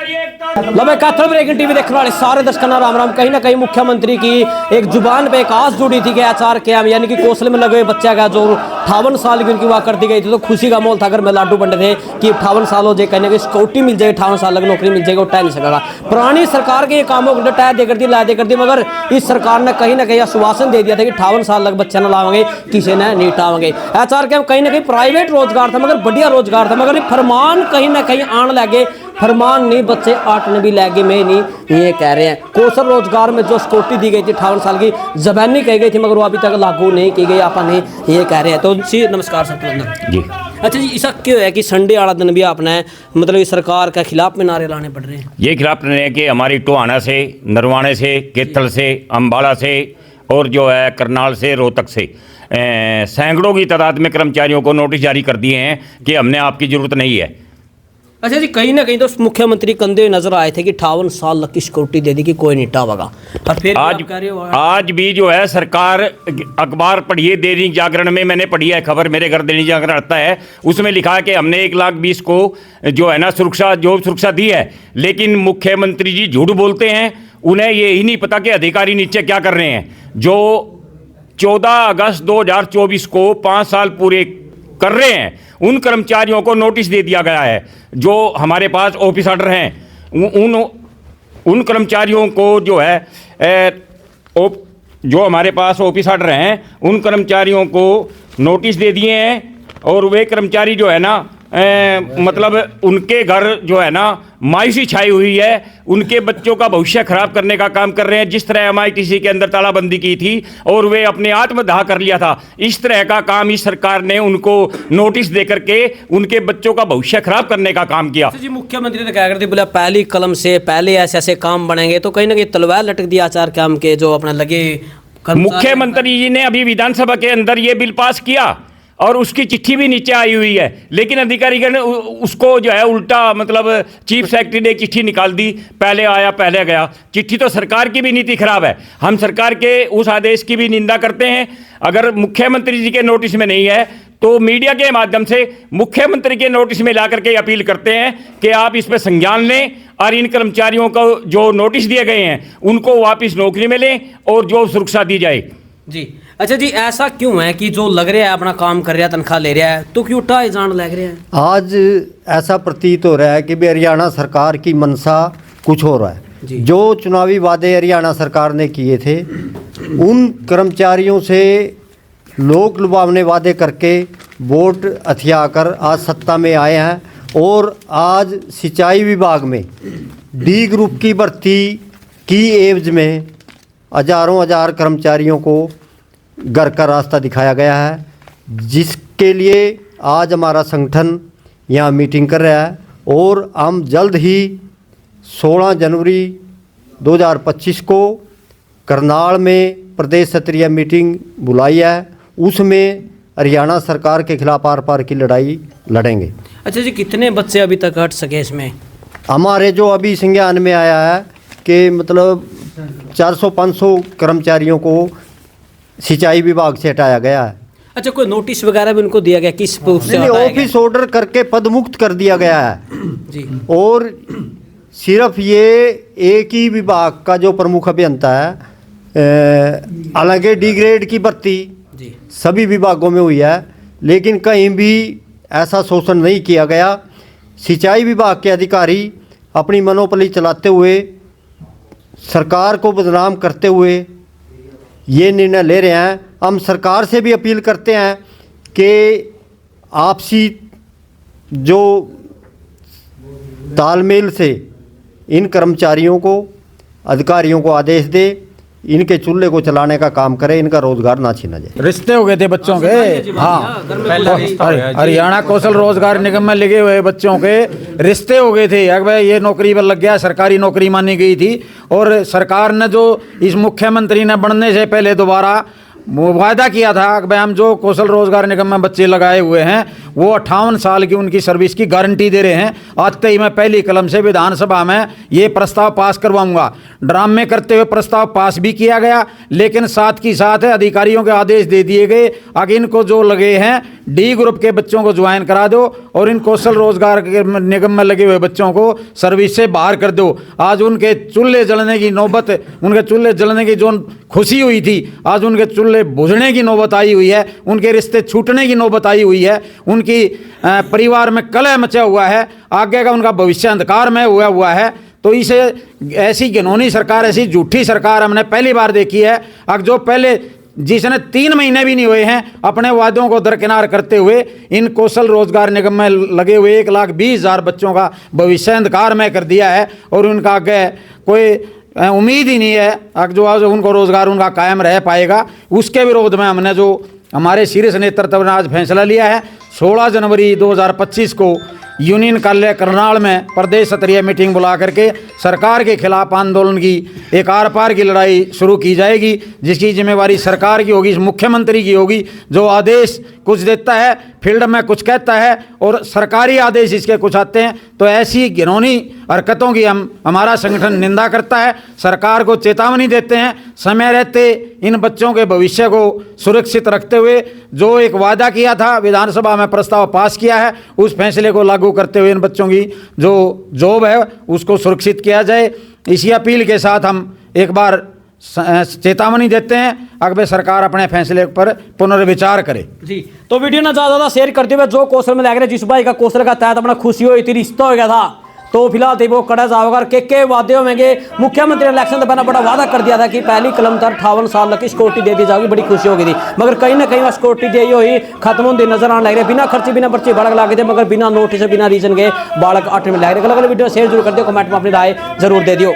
लबे काथल breaking TV देखने वाले सारे दर्शकों का राम राम। कहीं ना कहीं मुख्यमंत्री की एक जुबान पे एक आस जुड़ी थी कि आचार क्याम यानी कि कौशल में लगे हुए बच्चा का जो 58 साल की उनकी वाह कर दी गई थी, तो खुशी का माहौल था। अगर मैं लाडू बंटे थे कि 58 साल हो जाए, कहने की सिक्योरिटी मिल जाएगी, 58 साल की नौकरी मिल जाएगी, वो टह नहीं सकेगा। पुरानी सरकार के ये कामों को टह दे कर दी, ला दे कर दी, मगर इस सरकार ने कहीं ना कहीं आश्वासन दे दिया था कि 58 साल तक बच्चे न लावेंगे, किसी ने नहीं टावेंगे। आचार क्याम कहीं ना कहीं प्राइवेट रोजगार था, मगर बढ़िया रोजगार था, मगर फरमान कहीं ना कहीं आने लगे। फरमान नहीं, बच्चे आटने भी लगे। मैं नहीं ये कह रहे हैं कौशल रोजगार में जो सिक्योरिटी दी गई थी 58 साल की जबानी कही गई थी, मगर वो अभी तक लागू नहीं की गई। आप नहीं ये कह रहे हैं। तो जी नमस्कार सर जी। अच्छा जी, ऐसा क्यों है कि संडे वाला दिन भी आपने मतलब इस सरकार के खिलाफ में नारे लाने पड़ रहे हैं? ये खिलाफ है कि हमारी टोहाना से, नरवाणे से, केथल से, अम्बाला से और जो है करनाल से, रोहतक से सैकड़ों की तादाद में कर्मचारियों को नोटिस जारी कर दिए हैं कि हमने आपकी ज़रूरत नहीं है। अच्छा जी, कहीं ना कहीं तो मुख्यमंत्री कंधे नजर आए थे कि 58 साल तक की सिक्योरिटी दे दी कि कोई नहीं टावेगा, और फिर आज भी जो है सरकार अखबार पढ़िए, दैनिक जागरण में मैंने पढ़ी है खबर, मेरे घर दैनिक जागरण आता है, उसमें लिखा है कि हमने 1,20,000 को जो है ना सुरक्षा, जॉब सुरक्षा दी है। लेकिन मुख्यमंत्री जी झूठ बोलते हैं, उन्हें ये ही नहीं पता कि अधिकारी नीचे क्या कर रहे हैं। जो 14 अगस्त 2024 को 5 साल पूरे कर रहे हैं, उन कर्मचारियों को नोटिस दे दिया गया है। जो हमारे पास ऑफिस ऑर्डर हैं, उन कर्मचारियों को जो है जो हमारे पास ऑफिस ऑर्डर हैं, उन कर्मचारियों को नोटिस दे दिए हैं। और वे कर्मचारी जो है ना मतलब उनके घर जो है ना मायूसी छाई हुई है, उनके बच्चों का भविष्य खराब करने का काम कर रहे हैं। जिस तरह MITC के अंदर तालाबंदी की थी और वे अपने आत्मदाह कर लिया था, इस तरह का काम इस सरकार ने उनको नोटिस दे करके उनके बच्चों का भविष्य खराब करने का काम किया। जी, मुख्यमंत्री ने क्या करते बोला पहली कलम से पहले ऐसे ऐसे काम बनेंगे, तो कहीं ना कहीं तलवार लटक दिया आचार क्याम के जो अपने लगे। मुख्यमंत्री जी ने अभी विधानसभा के अंदर ये बिल पास किया और उसकी चिट्ठी भी नीचे आई हुई है, लेकिन अधिकारी ने उसको जो है उल्टा मतलब चीफ सेक्रेटरी ने चिट्ठी निकाल दी, पहले आया पहले गया। चिट्ठी तो सरकार की भी नीति खराब है। हम सरकार के उस आदेश की भी निंदा करते हैं। अगर मुख्यमंत्री जी के नोटिस में नहीं है तो मीडिया के माध्यम से मुख्यमंत्री के नोटिस में ला करके अपील करते हैं कि आप इस पर संज्ञान लें और इन कर्मचारियों को जो नोटिस दिए गए हैं उनको वापस नौकरी में लें और जो सुरक्षा दी जाए। जी अच्छा जी, ऐसा क्यों है कि जो लग रहा है अपना काम कर रहा है, तनख्वाह ले रहा है, तो क्यों टाई जान लग रहा है? आज ऐसा प्रतीत हो रहा है कि हरियाणा सरकार की मनसा कुछ हो रहा है। जो चुनावी वादे हरियाणा सरकार ने किए थे, उन कर्मचारियों से लोक लुभावने वादे करके वोट हथियाकर आज सत्ता में आए हैं। और आज सिंचाई विभाग में D ग्रुप की भर्ती की एवज में हजारों हजार कर्मचारियों को घर का रास्ता दिखाया गया है, जिसके लिए आज हमारा संगठन यहाँ मीटिंग कर रहा है। और हम जल्द ही 16 जनवरी 2025 को करनाल में प्रदेश स्तरीय मीटिंग बुलाई है, उसमें हरियाणा सरकार के खिलाफ आर पार की लड़ाई लड़ेंगे। अच्छा जी, कितने बच्चे अभी तक हट सके इसमें? हमारे जो अभी संज्ञान में आया है कि मतलब 400-500 कर्मचारियों को सिंचाई विभाग से हटाया गया है। अच्छा, कोई नोटिस वगैरह भी उनको दिया गया किस से? ऑफिस ऑर्डर करके पदमुक्त कर दिया गया है जी। और सिर्फ ये एक ही विभाग का जो प्रमुख अभियंता है, हालांकि D ग्रेड की भर्ती सभी विभागों में हुई है, लेकिन कहीं भी ऐसा शोषण नहीं किया गया। सिंचाई विभाग के अधिकारी अपनी मनोपली चलाते हुए, सरकार को बदनाम करते हुए ये निर्णय ले रहे हैं। हम सरकार से भी अपील करते हैं कि आपसी जो तालमेल से इन कर्मचारियों को, अधिकारियों को आदेश दे, इनके चूल्हे को चलाने का काम करे, इनका रोजगार ना छीना जाए। रिश्ते हो गए थे बच्चों के, हाँ, हरियाणा कौशल रोजगार निगम में लगे हुए बच्चों के रिश्ते हो गए थे। अगर ये नौकरी पर लग गया, सरकारी नौकरी मानी गई थी। और सरकार ने जो इस मुख्यमंत्री ने बनने से पहले दोबारा वायदा किया था कि भाई हम जो कौशल रोजगार निगम में बच्चे लगाए हुए हैं वो 58 साल की उनकी सर्विस की गारंटी दे रहे हैं। आज तक मैं पहली कलम से विधानसभा में ये प्रस्ताव पास करवाऊंगा। ड्रामे करते हुए प्रस्ताव पास भी किया गया, लेकिन साथ ही साथ अधिकारियों के आदेश दे दिए गए। आगे इनको जो लगे हैं डी ग्रुप के बच्चों को ज्वाइन करा दो और इन कौशल रोजगार के निगम में लगे हुए बच्चों को सर्विस से बाहर कर दो। आज उनके चूल्हे जलने की नौबत, उनके चूल्हे जलने की जो खुशी हुई थी, आज उनके चूल्हे बुझने की नौबत आई हुई है, उनके रिश्ते छूटने की नौबत आई हुई है, उनकी परिवार में कलह मचा हुआ है, आगे का उनका भविष्य अंधकार में हुआ है। तो इसे ऐसी घिनौनी सरकार, ऐसी झूठी सरकार हमने पहली बार देखी है। अब जो पहले जिसने 3 महीने भी नहीं हुए हैं अपने वादों को दरकिनार करते हुए इन कौशल रोजगार निगम में लगे हुए 1,20,000 बच्चों का भविष्य अंधकार में कर दिया है और उनका आगे कोई उम्मीद ही नहीं है जो आज उनको रोजगार उनका कायम रह पाएगा। उसके विरोध में हमने जो हमारे शीर्ष नेतृत्व ने आज फैसला लिया है, 16 जनवरी 2025 को यूनियन कार्यालय करनाल में प्रदेश स्तरीय मीटिंग बुला करके सरकार के खिलाफ आंदोलन की एक आर पार की लड़ाई शुरू की जाएगी, जिसकी जिम्मेवारी सरकार की होगी, मुख्यमंत्री की होगी, जो आदेश कुछ देता है, फील्ड में कुछ कहता है और सरकारी आदेश इसके कुछ आते हैं। तो ऐसी घिनौनी हरकतों की हमारा संगठन निंदा करता है, सरकार को चेतावनी देते हैं, समय रहते इन बच्चों के भविष्य को सुरक्षित रखते हुए जो एक वादा किया था, विधानसभा में प्रस्ताव पास किया है, उस फैसले को लागू करते हुए इन बच्चों की जो जॉब है उसको सुरक्षित किया जाए। इसी अपील के साथ हम एक बार चेतावनी देते हैं, अगर सरकार अपने फैसले पर पुनर्विचार करे। जी, तो वीडियो ना ज़्यादा शेयर करते हुए जो कौशल में लग रहे, जिस भाई का कौशल का तहत अपना खुशी हुई थी, रिश्ता हो गया था, तो फिलहाल वो कड़ा जाओगा के वादे होंगे। मुख्यमंत्री ने इलेक्शन से पहले बड़ा वादा कर दिया था कि पहली कलम तक 58 साल की सिक्योरिटी दे दी जाएगी, बड़ी खुशी होगी थी, मगर कहीं ना कहीं वह सिक्योरिटी दी हुई खत्म होती नजर आने लग रही, बिना खर्चे बिना पर्ची बालक लागे थे, मगर बिना नोटिस बिना रीजन के बालक 8 में लग रहे। अगले वीडियो शेयर जरूर कर दियो, कमेंट में अपनी राय जरूर दे दियो।